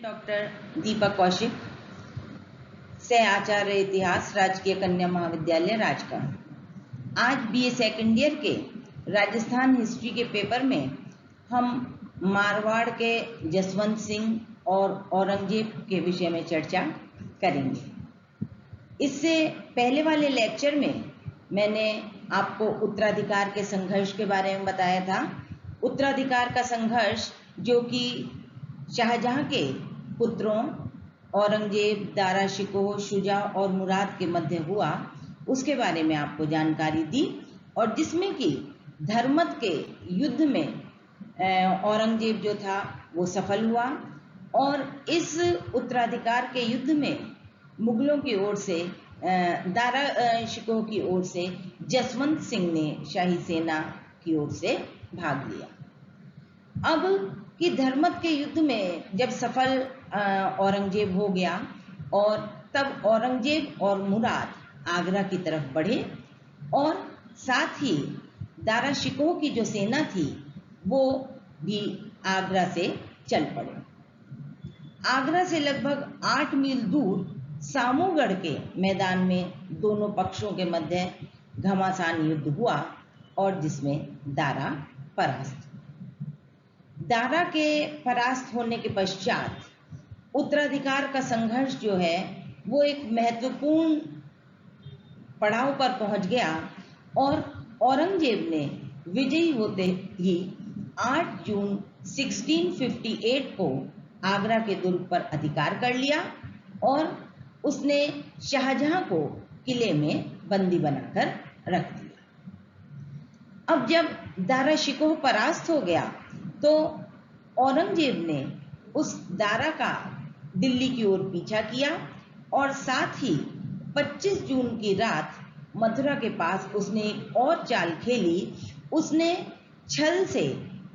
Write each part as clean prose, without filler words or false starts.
मैं डॉक्टर दीपा कौशिक, सह आचार्य इतिहास, राजकीय कन्या महाविद्यालय राजगढ़। आज बीए सेकेंड ईयर के राजस्थान हिस्ट्री के पेपर में हम मारवाड़ के जसवंत सिंह और औरंगजेब के विषय में चर्चा करेंगे। इससे पहले वाले लेक्चर में मैंने आपको उत्तराधिकार के संघर्ष के बारे में बताया था। उत्तराधिकार का संघर्ष जो कि शाहजहां के पुत्रों औरंगजेब, दारा शिकोह, शुजा और मुराद के मध्य हुआ, उसके बारे में आपको जानकारी दी, और जिसमें कि धर्मत के युद्ध में औरंगजेब जो था वो सफल हुआ, और इस उत्तराधिकार के युद्ध में मुगलों की ओर से दारा शिकोह की ओर से जसवंत सिंह ने शाही सेना की ओर से भाग लिया। अब कि धर्मत के युद्ध में जब सफल औरंगजेब हो गया, और तब औरंगजेब और मुराद आगरा की तरफ बढ़े, और साथ ही दारा शिकोह की जो सेना थी वो भी आगरा से चल पड़े। आगरा से लगभग 8 मील दूर सामूगढ़ के मैदान में दोनों पक्षों के मध्य घमासान युद्ध हुआ, और जिसमें दारा परास्त। दारा के परास्त होने के पश्चात उत्तराधिकार का संघर्ष जो है वो एक महत्वपूर्ण पड़ाव पर पहुंच गया, और औरंगजेब ने विजयी होते ही 8 जून 1658 को आगरा के दुर्ग पर अधिकार कर लिया, और उसने शाहजहां को किले में बंदी बनाकर रख दिया। अब जब दारा शिकोह परास्त हो गया तो औरंगजेब ने उस दारा का दिल्ली की ओर पीछा किया, और साथ ही 25 जून की रात मथुरा के पास उसने एक और चाल खेली। उसने छल से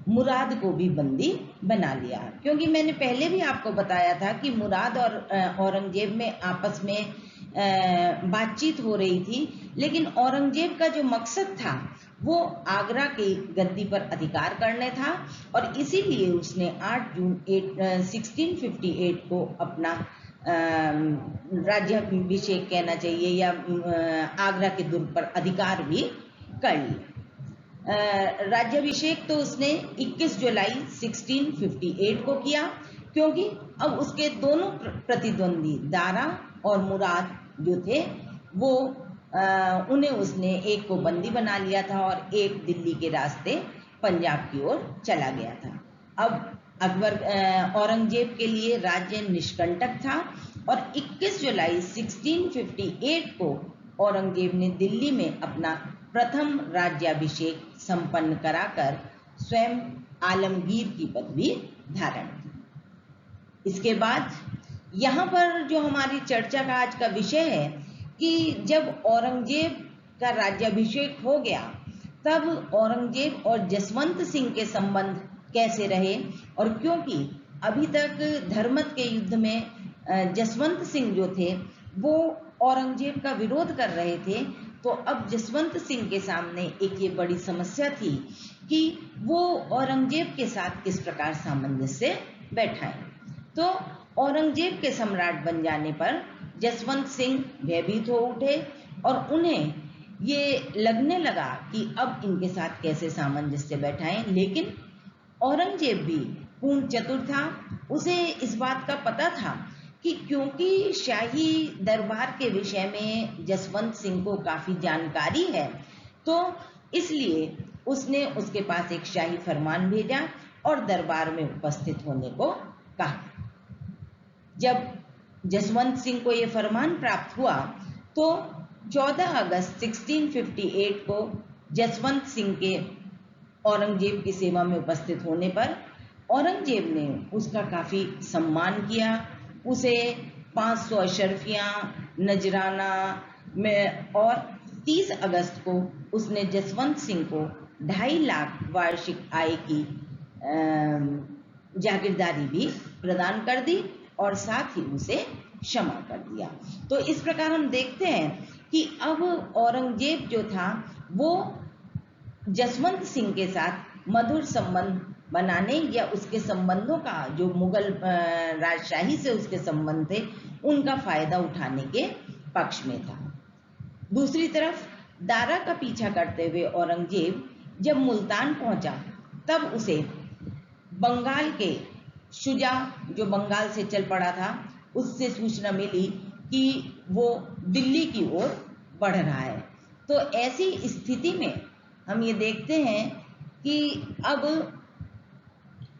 मुराद को भी बंदी बना लिया, क्योंकि मैंने पहले भी आपको बताया था कि मुराद और औरंगजेब में आपस में बातचीत हो रही थी, लेकिन औरंगजेब का जो मकसद था वो आगरा की गद्दी पर अधिकार करने था, और इसीलिए उसने 8 जून 1658 को अपना राज्याभिषेक कहना चाहिए, या आगरा के दुर्ग पर अधिकार भी कर लिया। राज्याभिषेक तो उसने 21 जुलाई 1658 को किया, क्योंकि अब उसके दोनों प्रतिद्वंदी दारा और मुराद जो थे वो उन्हें उसने एक को बंदी बना लिया था, और एक दिल्ली के रास्ते पंजाब की ओर चला गया था। अब औरंगजेब के लिए राज्य निष्कंटक था, और 21 जुलाई 1658 को औरंगजेब ने दिल्ली में अपना प्रथम राज्याभिषेक संपन्न कराकर स्वयं आलमगीर की पदवी धारण की। इसके बाद यहाँ पर जो हमारी चर्चा का आज का विषय है कि जब औरंगजेब का राज्याभिषेक हो गया, तब औरंगजेब और जसवंत सिंह के संबंध कैसे रहे, और क्योंकि अभी तक धर्मत के युद्ध में जसवंत सिंह जो थे वो औरंगजेब का विरोध कर रहे थे, तो अब जसवंत सिंह के सामने एक ये बड़ी समस्या थी कि वो औरंगजेब के साथ किस प्रकार सामंजस्य बैठाएं। तो औरंगजेब के सम्राट बन जाने पर जसवंत सिंह भयभीत हो उठे, और उन्हें ये लगने लगा कि अब इनके साथ कैसे सामंजस्य बैठाएं। लेकिन औरंगजेब भी पूर्ण चतुर था, उसे इस बात का पता था कि क्योंकि शाही दरबार के विषय में जसवंत सिंह को काफी जानकारी है, तो इसलिए उसने उसके पास एक शाही फरमान भेजा और दरबार में उपस्थित होने को कहा। जब जसवंत सिंह को यह फरमान प्राप्त हुआ तो 14 अगस्त 1658 को जसवंत सिंह के औरंगजेब की सेवा में उपस्थित होने पर औरंगजेब ने उसका काफी सम्मान किया। उसे 500 अशर्फियां, नजराना में, और 30 अगस्त को उसने जसवंत सिंह को 2.5 लाख वार्षिक आय की जागीरदारी भी प्रदान कर दी, और साथ ही उसे क्षमा कर दिया। तो इस प्रकार हम देखते हैं कि अब औरंगजेब जो था वो जसवंत सिंह के साथ मधुर संबंध बनाने या उसके संबंधों का, जो मुगल राजशाही से उसके संबंध थे, उनका फायदा उठाने के पक्ष में था। दूसरी तरफ दारा का पीछा करते हुए औरंगजेब जब मुल्तान पहुंचा, तब उसे बंगाल के शुजा, जो बंगाल से चल पड़ा था, उससे सूचना मिली कि वो दिल्ली की ओर बढ़ रहा है। तो ऐसी स्थिति में हम ये देखते हैं कि अब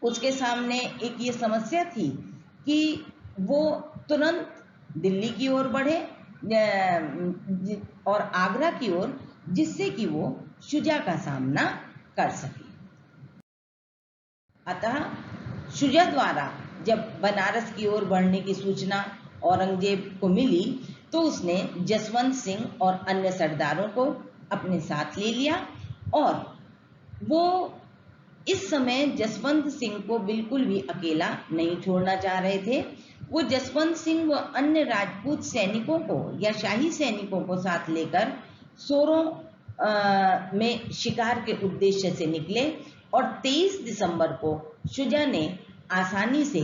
उसके सामने एक ये समस्या थी कि वो तुरंत दिल्ली की ओर बढ़े और आगरा की ओर, जिससे कि वो शुजा का सामना कर सके। अतः शुजा द्वारा जब बनारस की ओर बढ़ने की सूचना औरंगजेब को मिली, तो उसने जसवंत सिंह और अन्य सरदारों को अपने साथ ले लिया। और वो इस समय जसवंत सिंह को बिल्कुल भी अकेला नहीं छोड़ना चाह रहे थे। वो जसवंत सिंह व अन्य राजपूत सैनिकों को या शाही सैनिकों को साथ लेकर सोरों में शिकार के उद्देश्य से निकले और 23 दिसंबर को शुजा ने आसानी से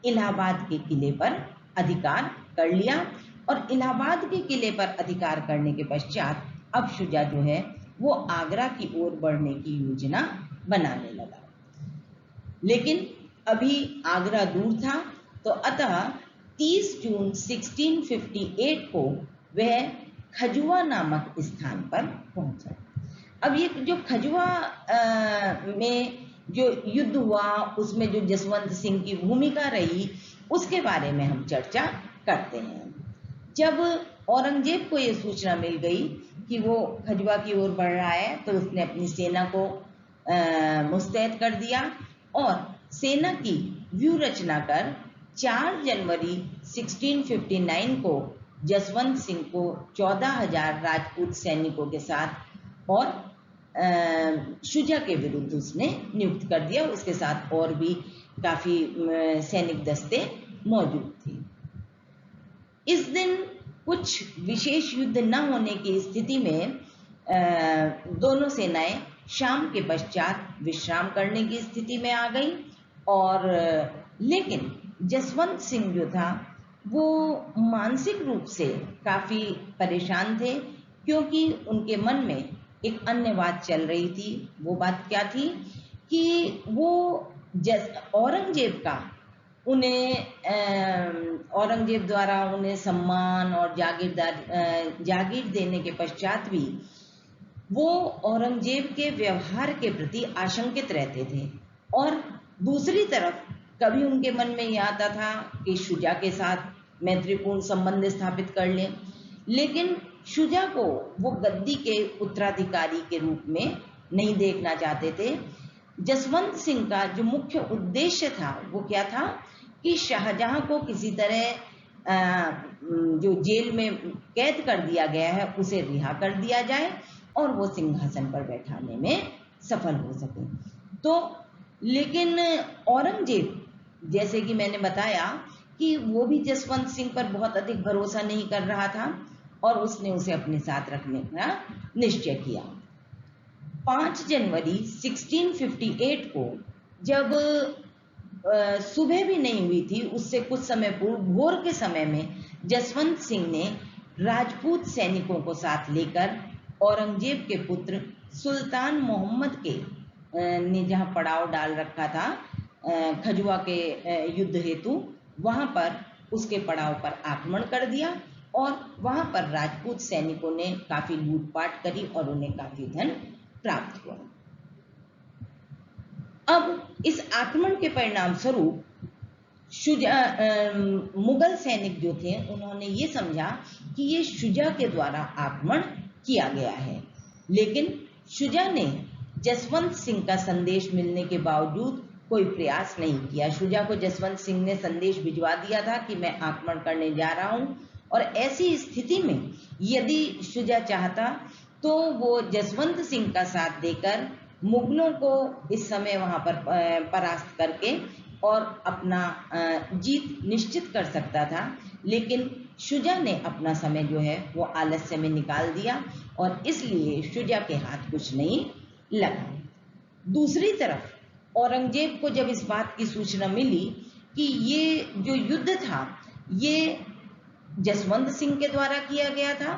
इलाहाबाद के किले पर अधिकार कर लिया। और इलाहाबाद के किले पर अधिकार करने के पश्चात अब शुजा जो है वो आगरा की ओर बढ़ने की योजना बनाने लगा। लेकिन अभी आगरा दूर था, तो अतः 30 जून 1658 को वह खजुआ नामक स्थान पर पहुंचा। अब ये जो खजुआ में जो युद्ध हुआ, उसमें जो जसवंत सिंह की भूमिका रही, उसके बारे में हम चर्चा करते हैं। जब औरंगजेब को ये सूचना मिल गई कि वो खजुआ की ओर बढ़ रहा है, तो उसने अपनी सेना को मुस्तैद कर दिया और सेना की व्यूह रचना कर 4 जनवरी 1659 को जसवंत सिंह को 14,000 राजपूत सैनिकों के साथ और शुजा के विरुद्ध उसने नियुक्त कर दिया। उसके साथ और भी काफी सैनिक दस्ते मौजूद थे। इस दिन कुछ विशेष युद्ध न होने की स्थिति में दोनों सेनाएं शाम के पश्चात विश्राम करने की स्थिति में आ गई। और लेकिन जसवंत सिंह जो था वो मानसिक रूप से काफी परेशान थे, क्योंकि उनके मन में एक अन्य बात चल रही थी। वो बात क्या थी कि वो औरंगजेब का औरंगजेब द्वारा उन्हें सम्मान और जागीर देने के पश्चात भी वो औरंगजेब के व्यवहार के प्रति आशंकित रहते थे। और दूसरी तरफ कभी उनके मन में यह आता था कि शुजा के साथ मैत्रीपूर्ण संबंध स्थापित कर लें, लेकिन शुजा को वो गद्दी के उत्तराधिकारी के रूप में नहीं देखना चाहते थे। जसवंत सिंह का जो मुख्य उद्देश्य था वो क्या था कि शाहजहां को किसी तरह जो जेल में कैद कर दिया गया है उसे रिहा कर दिया जाए और वो सिंहासन पर बैठाने में सफल हो सके। तो लेकिन औरंगजेब, जैसे कि मैंने बताया कि वो भी जसवंत सिंह पर बहुत अधिक भरोसा नहीं कर रहा था और उसने उसे अपने साथ रखने का निश्चय किया। 5 जनवरी 1658 को जब सुबह भी नहीं हुई थी, उससे कुछ समय पूर्व भोर के समय में जसवंत सिंह ने राजपूत सैनिकों को साथ लेकर औरंगजेब के पुत्र सुल्तान मोहम्मद के ने जहां पड़ाव डाल रखा था खजुआ के युद्ध हेतु, वहां पर उसके पड़ाव पर आक्रमण कर दिया और वहां पर राजपूत सैनिकों ने काफी लूटपाट करी और उन्हें काफी धन प्राप्त हुआ। अब इस आक्रमण के परिणाम स्वरूप मुगल सैनिक जो थे उन्होंने ये समझा कि ये शुजा के द्वारा आक्रमण किया गया है, लेकिन शुजा ने जसवंत सिंह का संदेश मिलने के बावजूद कोई प्रयास नहीं किया। शुजा को जसवंत सिंह ने संदेश भिजवा दिया था कि मैं आक्रमण करने जा रहा हूं, और ऐसी स्थिति में यदि शुजा चाहता तो वो जसवंत सिंह का साथ देकर मुगलों को इस समय वहां पर परास्त करके और अपना जीत निश्चित कर सकता था। लेकिन शुजा ने अपना समय जो है वो आलस्य में निकाल दिया और इसलिए शुजा के हाथ कुछ नहीं लगा। दूसरी तरफ औरंगजेब को जब इस बात की सूचना मिली कि ये जो युद्ध था ये जसवंत सिंह के द्वारा किया गया था,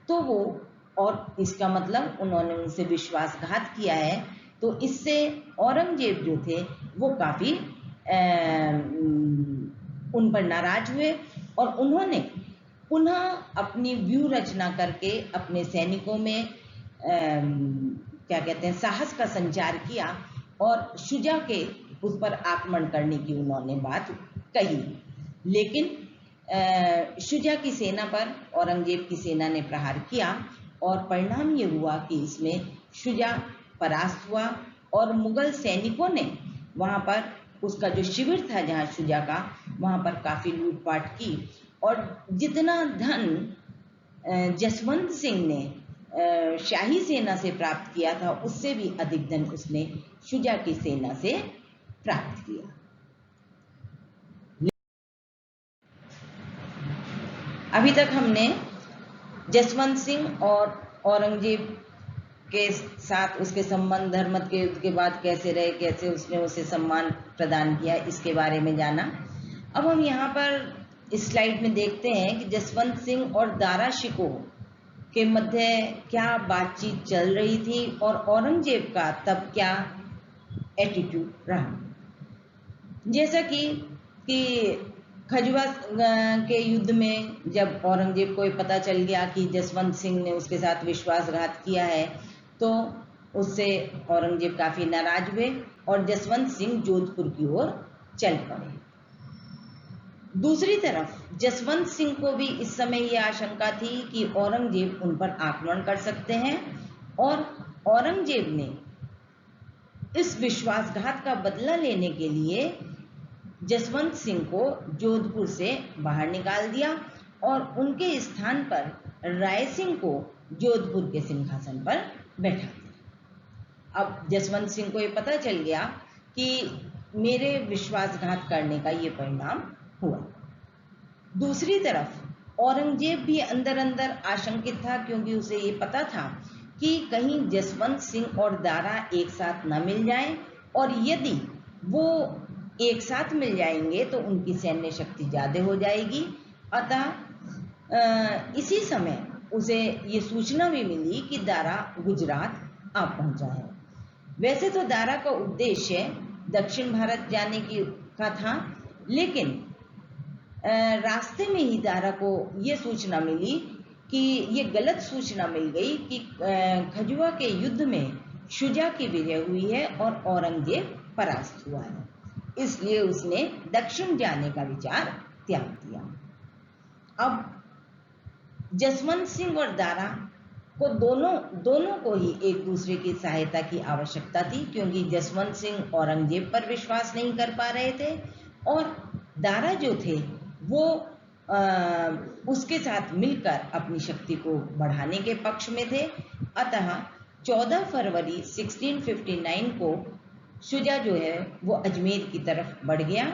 तो वो, और इसका मतलब उन्होंने उनसे विश्वासघात किया है, तो इससे औरंगजेब जो थे वो काफी उन पर नाराज हुए और उन्होंने पुनः अपनी व्यूह रचना करके अपने सैनिकों में क्या कहते हैं, साहस का संचार किया और शुजा के उस पर आक्रमण करने की उन्होंने बात कही। लेकिन शुजा की सेना पर औरंगजेब की सेना ने प्रहार किया और परिणाम ये हुआ कि इसमें शुजा परास्त हुआ और मुगल सैनिकों ने वहां पर उसका जो शिविर था जहां शुजा का, वहां पर काफी लूटपाट की और जितना धन जसवंत सिंह ने शाही सेना से प्राप्त किया था उससे भी अधिक धन उसने शुजा की सेना से प्राप्त किया। अभी तक हमने जसवंत सिंह और औरंगजेब के साथ उसके संबंध, धर्मत के युद्ध के बाद कैसे रहे, कैसे उसने उसे सम्मान प्रदान किया, इसके बारे में जाना। अब हम यहाँ पर इस स्लाइड में देखते हैं कि जसवंत सिंह और दारा शिकोह के मध्य क्या बातचीत चल रही थी और औरंगजेब का तब क्या एटीट्यूड रहा। जैसा कि खजुआ के युद्ध में जब औरंगजेब को पता चल गया कि जसवंत सिंह ने उसके साथ विश्वासघात किया है, तो उससे औरंगजेब काफी नाराज हुए और जसवंत सिंह जोधपुर की ओर चल पड़े। दूसरी तरफ जसवंत सिंह को भी इस समय यह आशंका थी कि औरंगजेब उन पर आक्रमण कर सकते हैं और औरंगजेब ने इस विश्वासघात का बदला लेने के लिए जसवंत सिंह को जोधपुर से बाहर निकाल दिया और उनके स्थान पर राय सिंह को जोधपुर के सिंहासन पर बैठा दिया। अब जसवंत सिंह को ये पता चल गया कि मेरे विश्वासघात करने का ये परिणाम हुआ। दूसरी तरफ औरंगजेब भी अंदर अंदर आशंकित था, क्योंकि उसे ये पता था कि कहीं जसवंत सिंह और दारा एक साथ न मिल जाएं, और यदि वो एक साथ मिल जाएंगे तो उनकी सैन्य शक्ति ज्यादा हो जाएगी। अतः इसी समय उसे ये सूचना भी मिली कि दारा गुजरात आ पहुंचा है। वैसे तो दारा का उद्देश्य दक्षिण भारत जाने का था, लेकिन रास्ते में ही दारा को ये सूचना मिली कि ये गलत सूचना मिल गई कि खजुआ के युद्ध में शुजा की विजय हुई है और औरंगजेब परास्त हुआ है। इसलिए उसने दक्षिण जाने का विचार त्याग दिया। अब जसवंत सिंह और दारा को दोनों को ही एक दूसरे की सहायता की आवश्यकता थी, क्योंकि जसवंत सिंह औरंगजेब पर विश्वास नहीं कर पा रहे थे और दारा जो थे वो उसके साथ मिलकर अपनी शक्ति को बढ़ाने के पक्ष में थे। अतः 14 फरवरी 1659 को शुजा जो है वो अजमेर की तरफ बढ़ गया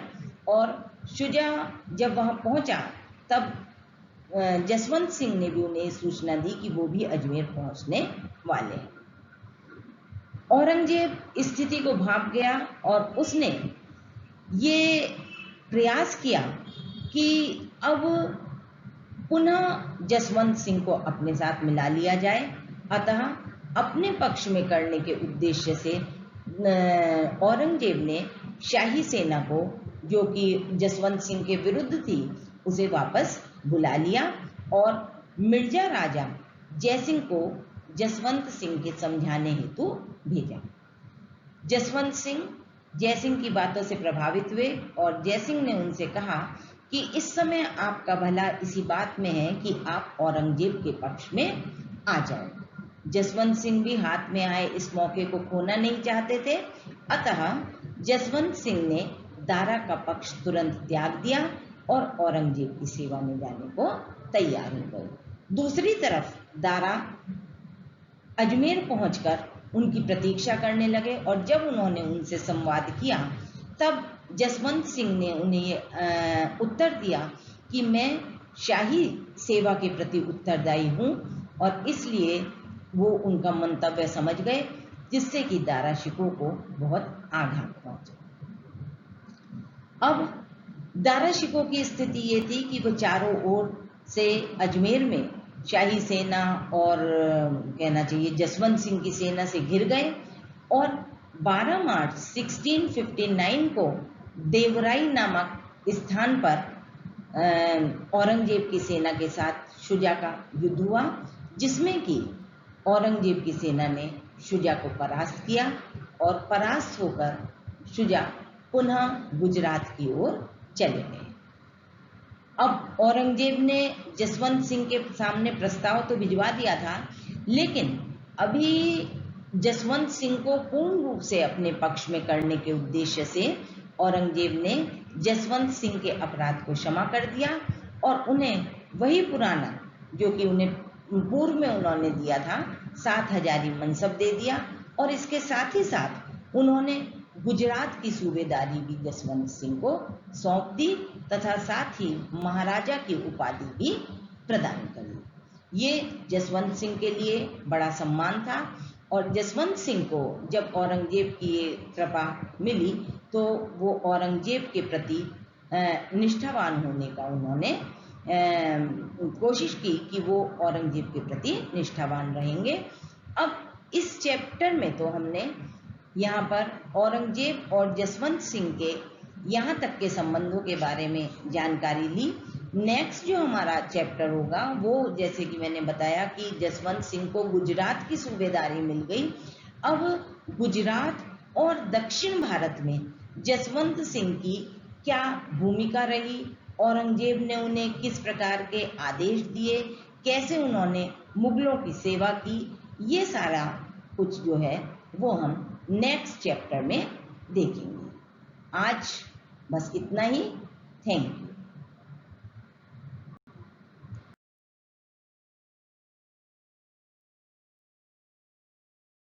और शुजा जब वहां पहुंचा तब जसवंत सिंह ने भी उन्हें सूचना दी कि वो भी अजमेर पहुंचने वाले हैं। औरंगजेब स्थिति को भांप गया और उसने ये प्रयास किया कि अब पुनः जसवंत सिंह को अपने साथ मिला लिया जाए। अतः अपने पक्ष में करने के उद्देश्य से औरंगजेब ने शाही सेना को, जो कि जसवंत सिंह के विरुद्ध थी, उसे वापस बुला लिया और मिर्जा राजा जयसिंह को जसवंत सिंह के समझाने हेतु भेजा। जसवंत सिंह जयसिंह की बातों से प्रभावित हुए और जयसिंह ने उनसे कहा कि इस समय आपका भला इसी बात में है कि आप औरंगजेब के पक्ष में आ जाओ। जसवंत सिंह भी हाथ में आए इस मौके को खोना नहीं चाहते थे। अतः जसवंत सिंह ने दारा का पक्ष तुरंत त्याग दिया और औरंगजेब की सेवा में जाने को तैयार हो गए। दूसरी तरफ दारा अजमेर पहुंचकर उनकी प्रतीक्षा करने लगे और जब उन्होंने उनसे संवाद किया तब जसवंत सिंह ने उन्हें उत्तर दिया कि मैं शाही सेवा के प्रति उत्तरदायी हूं और इसलिए वो उनका मंतव्य समझ गए जिससे कि दारा शिकोह को बहुत आघात पहुंचा। अब दारा शिकोह की स्थिति ये थी कि वो चारों ओर से अजमेर में शाही सेना और कहना चाहिए जसवंत सिंह की सेना से घिर गए और 12 मार्च 1659 को देवराई नामक स्थान पर औरंगजेब की सेना के साथ शुजा का युद्ध हुआ, जिसमें कि औरंगजेब की सेना ने शुजा को परास्त किया और परास्त होकर शुजा पुनः गुजरात की ओर चले गए। अब औरंगजेब ने जसवंत सिंह के सामने प्रस्ताव तो भिजवा दिया था, लेकिन अभी जसवंत सिंह को पूर्ण रूप से अपने पक्ष में करने के उद्देश्य से औरंगजेब ने जसवंत सिंह के अपराध को क्षमा कर दिया और उन्हें वही पुराना जो कि उन्हें पूर्व में उन्होंने दिया था 7000 मनसब दे दिया और इसके साथ ही साथ उन्होंने गुजरात की सूबेदारी भी जसवंत सिंह को सौंप दी तथा साथ ही महाराजा की उपाधि भी प्रदान कर दी। ये जसवंत सिंह के लिए बड़ा सम्मान था और जसवंत सिंह को जब औरंगजेब की ये कृपा मिली तो वो औरंगजेब के प्रति निष्ठावान होने का उन्होंने कोशिश की कि वो औरंगजेब के प्रति निष्ठावान रहेंगे। अब इस चैप्टर में तो हमने यहाँ पर औरंगजेब और जसवंत सिंह के यहाँ तक के संबंधों के बारे में जानकारी ली। नेक्स्ट जो हमारा चैप्टर होगा वो जैसे कि मैंने बताया कि जसवंत सिंह को गुजरात की सूबेदारी मिल गई। अब गुजरात और दक्षिण भारत में जसवंत सिंह की क्या भूमिका रही, औरंगजेब ने उन्हें किस प्रकार के आदेश दिए, कैसे उन्होंने मुगलों की सेवा की, ये सारा कुछ जो है वो हम नेक्स्ट चैप्टर में देखेंगे। आज बस इतना ही। Thank you.